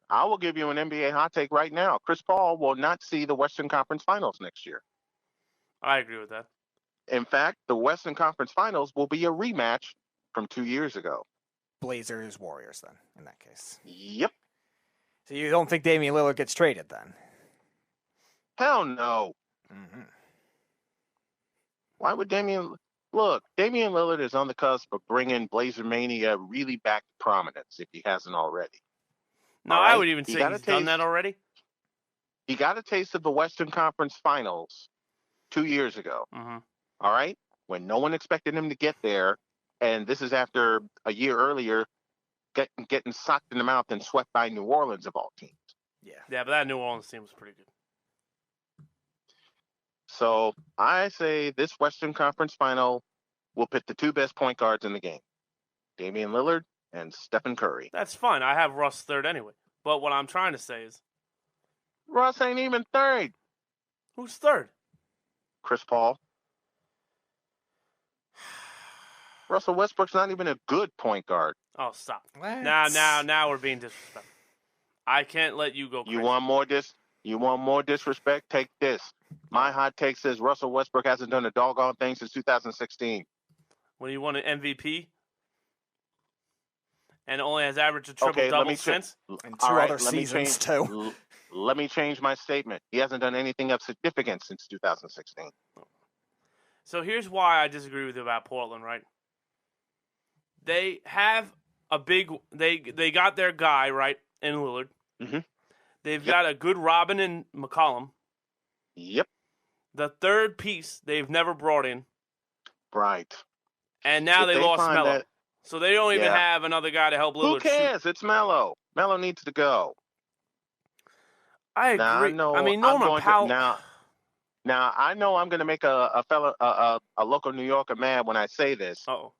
I will give you an NBA hot take right now. Chris Paul will not see the Western Conference Finals next year. I agree with that. In fact, the Western Conference Finals will be a rematch from 2 years ago. Blazers, Warriors, then, in that case. Yep. So you don't think Damian Lillard gets traded, then? Hell no. Mm-hmm. Why would Damian... Look, Damian Lillard is on the cusp of bringing Blazer Mania really back to prominence if he hasn't already. No, All right? I would even say he's done that already. He got a taste of the Western Conference Finals 2 years ago. Mm-hmm. All right? When no one expected him to get there, and this is after a year earlier getting socked in the mouth and swept by New Orleans of all teams. Yeah, but that New Orleans team was pretty good. So I say this Western Conference Final will pit the two best point guards in the game, Damian Lillard and Stephen Curry. That's fine. I have Russ third anyway. But what I'm trying to say is... Russ ain't even third. Who's third? Chris Paul. Russell Westbrook's not even a good point guard. Oh, stop. What? Now we're being disrespectful. I can't let you go crazy. You want more disrespect? Take this. My hot take says Russell Westbrook hasn't done a doggone thing since 2016. When he won an MVP and only has averaged a triple-double since? And two other seasons, too. Let me change my statement. He hasn't done anything of significance since 2016. So here's why I disagree with you about Portland, right? They have a big... They got their guy, right, in Lillard. Mm-hmm. They've got a good Robin and McCollum. Yep. The third piece they've never brought in. Right. And now they lost Melo. So they don't even have another guy to help Lillard. Who cares? It's Melo. Melo needs to go. I agree. Now, I mean, Norman Powell. Now I know I'm going to make a local New Yorker mad when I say this. Uh-oh.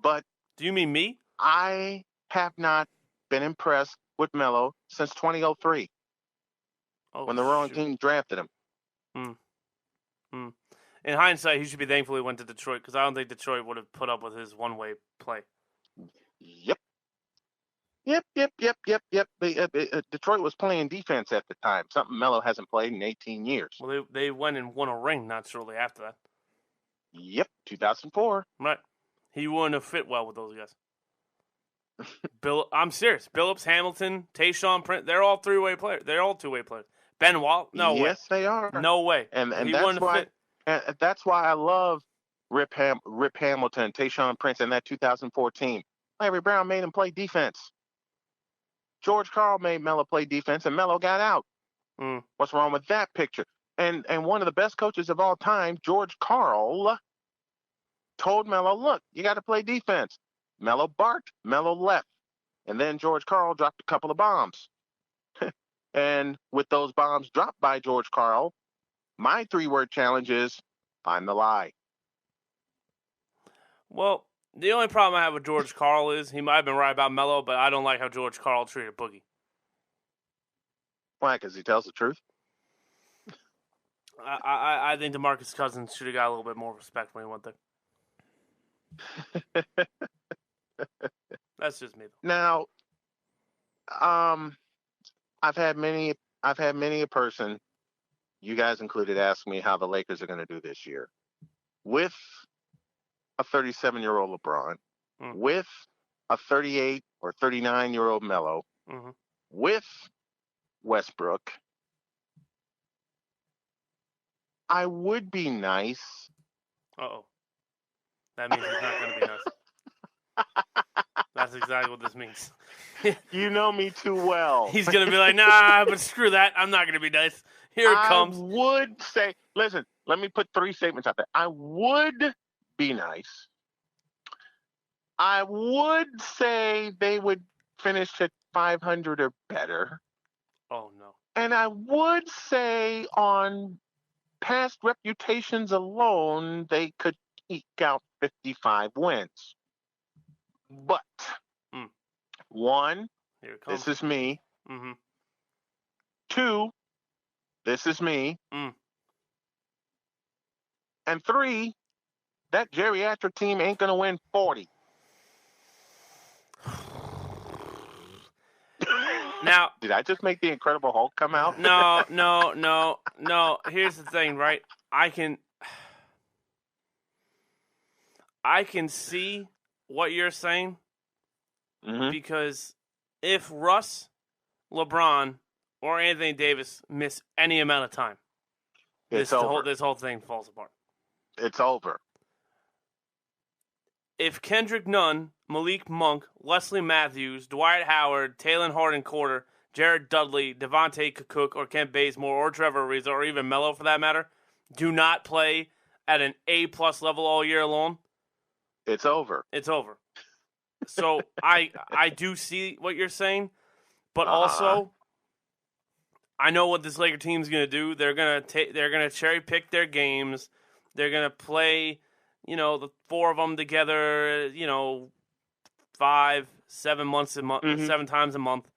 But do you mean me? I have not been impressed with Melo since 2003 when the wrong team drafted him. In hindsight, he should be thankful he went to Detroit because I don't think Detroit would have put up with his one-way play. Yep. Detroit was playing defense at the time, something Melo hasn't played in 18 years. Well, they went and won a ring not shortly after that. Yep, 2004. Right. He wouldn't have fit well with those guys. I'm serious. Billups, Hamilton, Tayshaun Prince, they're all three-way players. They're all two-way players. Ben Wall, no way. Yes, they are. No way. And he that's why fit. And that's why I love Rip Hamilton, Tayshaun Prince, and that 2004 team. Larry Brown made him play defense. George Karl made Melo play defense, and Melo got out. What's wrong with that picture? And one of the best coaches of all time, George Karl, told Melo, look, you got to play defense. Melo barked, Melo left. And then George Karl dropped a couple of bombs. And with those bombs dropped by George Karl, my 3-word challenge is, find the lie. Well, the only problem I have with George Karl is he might have been right about Melo, but I don't like how George Karl treated Boogie. Why? Because he tells the truth? I think DeMarcus Cousins should have got a little bit more respect when he went there. That's just me, though. Now, I've had many a person, you guys included, ask me how the Lakers are going to do this year. With a 37-year-old LeBron, with a 38 or 39-year-old Melo, with Westbrook, I would be nice. Uh-oh. That means he's not going to be nice. That's exactly what this means. You know me too well. He's going to be like, nah, but screw that. I'm not going to be nice. Here it comes. I would say, listen, let me put 3 statements out there. I would be nice. I would say they would finish at 500 or better. Oh, no. And I would say on past reputations alone, they could eke out 55 wins. But, one, this is me. 2, this is me. And 3, that geriatric team ain't going to win 40. Now, did I just make the Incredible Hulk come out? No. Here's the thing, right? I can see what you're saying because if Russ, LeBron, or Anthony Davis miss any amount of time, this whole thing falls apart. It's over. If Kendrick Nunn, Malik Monk, Leslie Matthews, Dwight Howard, Taylor Harden-Porter, Jared Dudley, Devontae Cook, or Kent Bazemore, or Trevor Ariza, or even Melo for that matter, do not play at an A-plus level all year long, it's over. It's over. So I do see what you're saying, but also I know what this Laker team's going to do. They're going to cherry pick their games. They're going to play, the four of them together, 5-7 months a month, 7 times a month.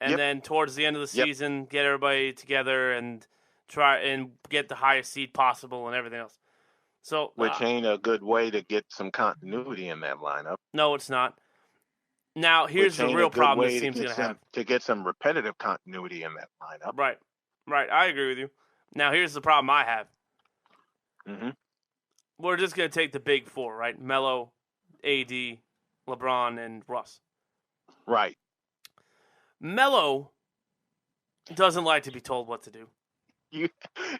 And then towards the end of the season, get everybody together and try and get the highest seed possible and everything else. So, which ain't a good way to get some continuity in that lineup. No, it's not. Now, here's the real problem this team's going to have. To get some repetitive continuity in that lineup. Right. I agree with you. Now, here's the problem I have. We're just going to take the big four, right? Melo, AD, LeBron, and Russ. Right. Melo doesn't like to be told what to do.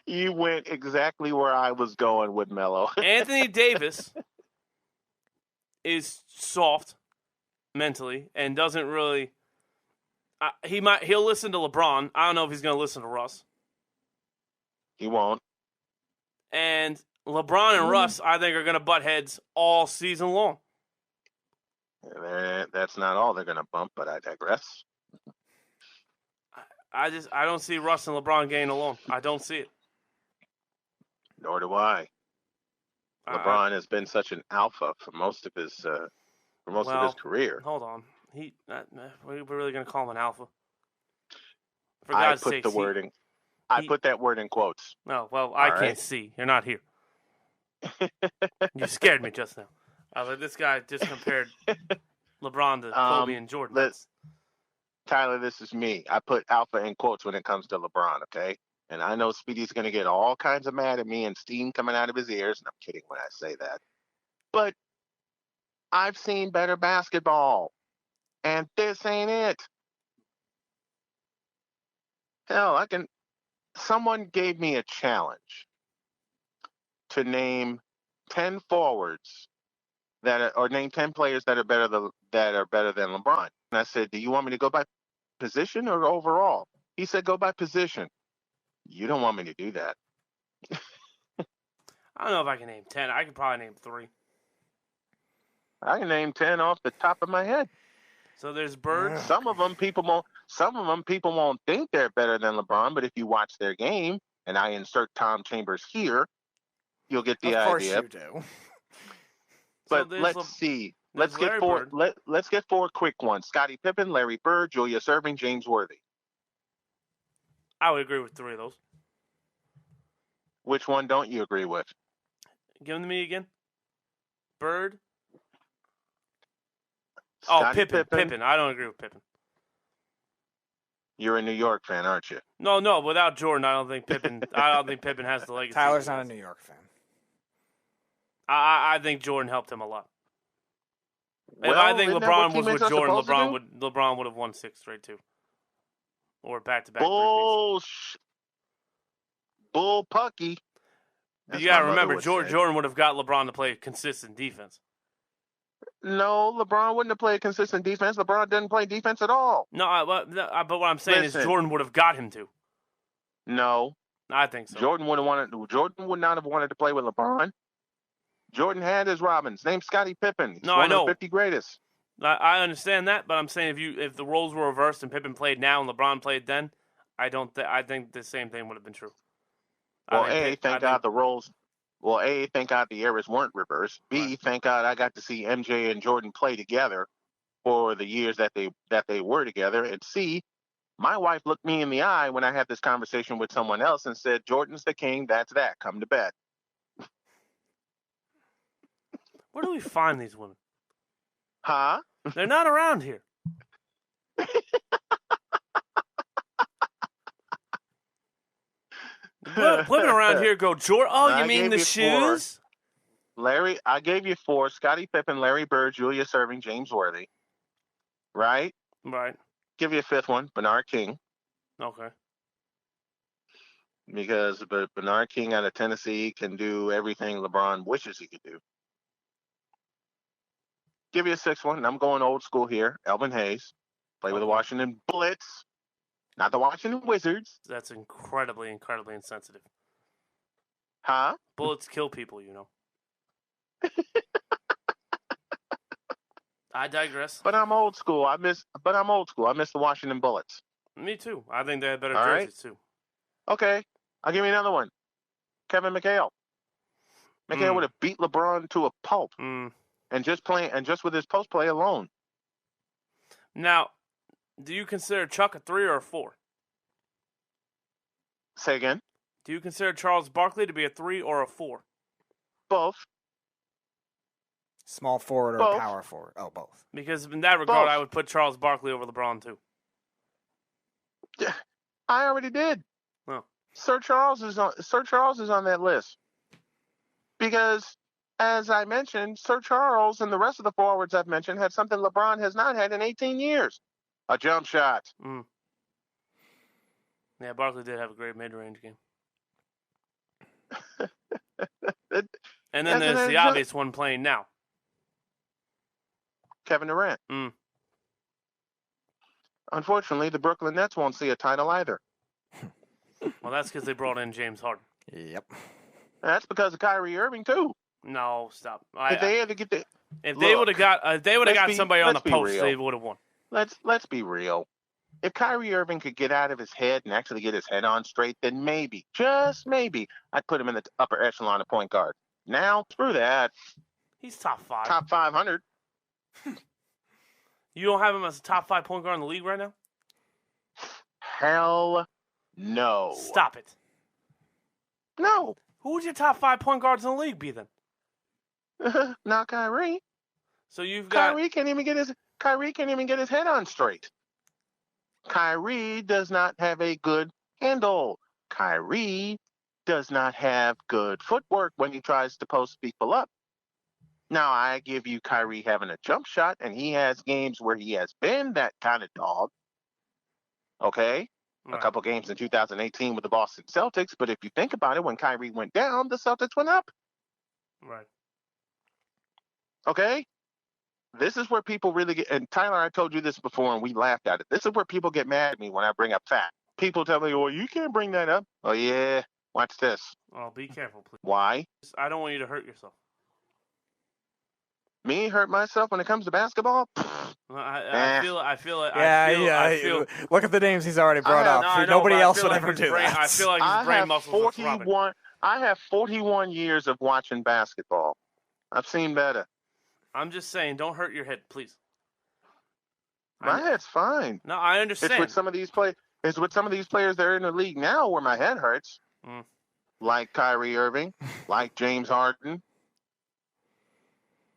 You went exactly where I was going with Melo. Anthony Davis is soft mentally and doesn't really. He'll listen to LeBron. I don't know if he's going to listen to Russ. He won't. And LeBron and Russ, I think, are going to butt heads all season long. That's not all they're going to bump, but I digress. I don't see Russ and LeBron getting along. I don't see it. Nor do I. LeBron has been such an alpha for most of his career. Hold on, we're really going to call him an alpha? For I God's put sakes, the wording. I put that word in quotes. No, well, I can't see. You're not here. You scared me just now. I was like, this guy just compared LeBron to Kobe and Jordan. Tyler, this is me. I put alpha in quotes when it comes to LeBron, okay? And I know Speedy's going to get all kinds of mad at me and steam coming out of his ears, and I'm kidding when I say that. But I've seen better basketball, and this ain't it. Hell, someone gave me a challenge to name 10 forwards or name 10 players that are better than LeBron. And I said, do you want me to go by position or overall? He said, go by position. You don't want me to do that. I don't know if I can name 10. I could probably name 3. I can name 10 off the top of my head. So there's Bird. Some of them people won't think they're better than LeBron, but if you watch their game, and I insert Tom Chambers here, you'll get the idea. Of course you do. But let's see. Let's get four quick ones. Scottie Pippen, Larry Bird, Julius Erving, James Worthy. I would agree with 3 of those. Which one don't you agree with? Give them to me again. Bird. Scottie Pippen. I don't agree with Pippen. You're a New York fan, aren't you? No. Without Jordan, I don't think Pippen has the legacy. Tyler's not a New York fan. I think Jordan helped him a lot. Well, if I think LeBron was with Jordan, LeBron would have won 6 straight too, or back-to-back. Bull Pucky. You gotta remember, Jordan would have got LeBron to play consistent defense. No, LeBron wouldn't have played consistent defense. LeBron didn't play defense at all. No, but what I'm saying is Jordan would have got him to. No, I think so. Jordan would not have wanted to play with LeBron. Jordan had his Robins. Named Scottie Pippen. He's one of the 50 greatest. I understand that, but I'm saying if the roles were reversed and Pippen played now and LeBron played then, I think the same thing would have been true. Well, thank God the eras weren't reversed. B, thank God I got to see MJ and Jordan play together for the years that they were together. And C, my wife looked me in the eye when I had this conversation with someone else and said, Jordan's the king, that's that. Come to bed. Where do we find these women? Huh? They're not around here. women around here go, George. Oh, you mean the shoes? I gave you 4. Scottie Pippen, Larry Bird, Julius Erving, James Worthy. Right? Right. Give you a 5th one, Bernard King. Okay. Because Bernard King out of Tennessee can do everything LeBron wishes he could do. Give you a 6th one, and I'm going old school here. Elvin Hayes. Play with the Washington Bullets, not the Washington Wizards. That's incredibly, incredibly insensitive. Huh? Bullets kill people, you know. I digress. But I'm old school. I miss the Washington Bullets. Me too. I think they had better jerseys too. Okay. I'll give you another one. Kevin McHale. McHale would have beat LeBron to a pulp. And just with his post play alone. Now, do you consider Chuck a 3 or a 4? Say again? Do you consider Charles Barkley to be a 3 or a 4? Both. Small forward or power forward? Oh, both. Because in that regard, I would put Charles Barkley over LeBron too. Yeah, I already did. Oh. Sir Charles is on that list. Because, as I mentioned, Sir Charles and the rest of the forwards I've mentioned had something LeBron has not had in 18 years. A jump shot. Yeah, Barkley did have a great mid-range game. And then there's the obvious one playing now. Kevin Durant. Unfortunately, the Brooklyn Nets won't see a title either. Well, that's because they brought in James Harden. Yep. That's because of Kyrie Irving too. No, stop. If they had to get the, if they would have got somebody on the post, they would have won. Let's be real. If Kyrie Irving could get out of his head and actually get his head on straight, then maybe, just maybe, I'd put him in the upper echelon of point guard. Now, through that, he's top 5. Top 500. You don't have him as a top 5 point guard in the league right now? Hell no. Stop it. No. Who would your top 5 point guards in the league be then? Not Kyrie. So you've got Kyrie can't even get his head on straight. Kyrie does not have a good handle. Kyrie does not have good footwork when he tries to post people up. Now, I give you Kyrie having a jump shot, and he has games where he has been that kind of dog. Okay? Right. A couple games in 2018 with the Boston Celtics, but if you think about it, when Kyrie went down, the Celtics went up. Right. Okay? This is where people really get, and Tyler, I told you this before, and we laughed at it. This is where people get mad at me when I bring up fat. People tell me, well, you can't bring that up. Oh, yeah. Watch this. Oh, be careful, please. Why? I don't want you to hurt yourself. Me hurt myself when it comes to basketball? I feel Look at the names he's already brought up. Nobody else would ever do that. I feel like his brain muscles are throbbing. I have 41 years of watching basketball. I've seen better. I'm just saying, don't hurt your head, please. My head's fine. No, I understand. It's with some of these players that are in the league now where my head hurts. Like Kyrie Irving, like James Harden.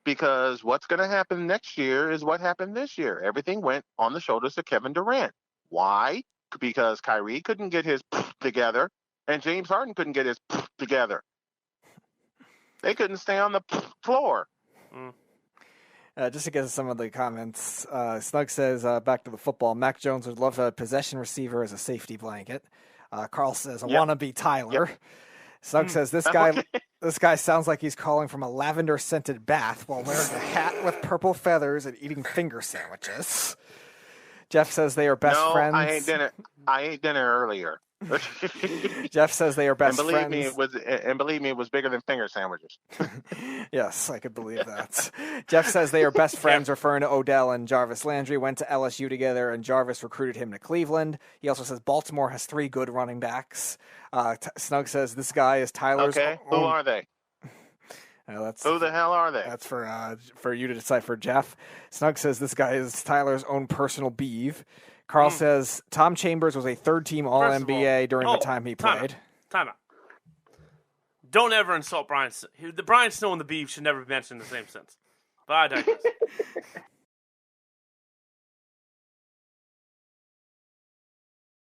Because what's going to happen next year is what happened this year. Everything went on the shoulders of Kevin Durant. Why? Because Kyrie couldn't get his together, and James Harden couldn't get his together. They couldn't stay on the floor. Just to get to some of the comments, Snug says, back to the football, Mac Jones would love a possession receiver as a safety blanket. Carl says, I want to be Tyler. Yep. Snug says, this guy sounds like he's calling from a lavender-scented bath while wearing a hat with purple feathers and eating finger sandwiches. Jeff says they are best friends. I ate dinner earlier. Jeff says they are best friends. Believe me, it was bigger than finger sandwiches. Yes, I could believe that. Jeff says they are best friends, referring to Odell and Jarvis Landry went to LSU together, and Jarvis recruited him to Cleveland. He also says Baltimore has 3 good running backs. Snug says this guy is Tyler's. Okay, who are they? Who the hell are they? That's for you to decipher, Jeff. Snug says this guy is Tyler's own personal beeve. Carl says Tom Chambers was a third-team All-NBA during the time he played. Time out. Don't ever insult Brian. The Brian Snow and the Beeve should never be mentioned in the same sentence. But I digress.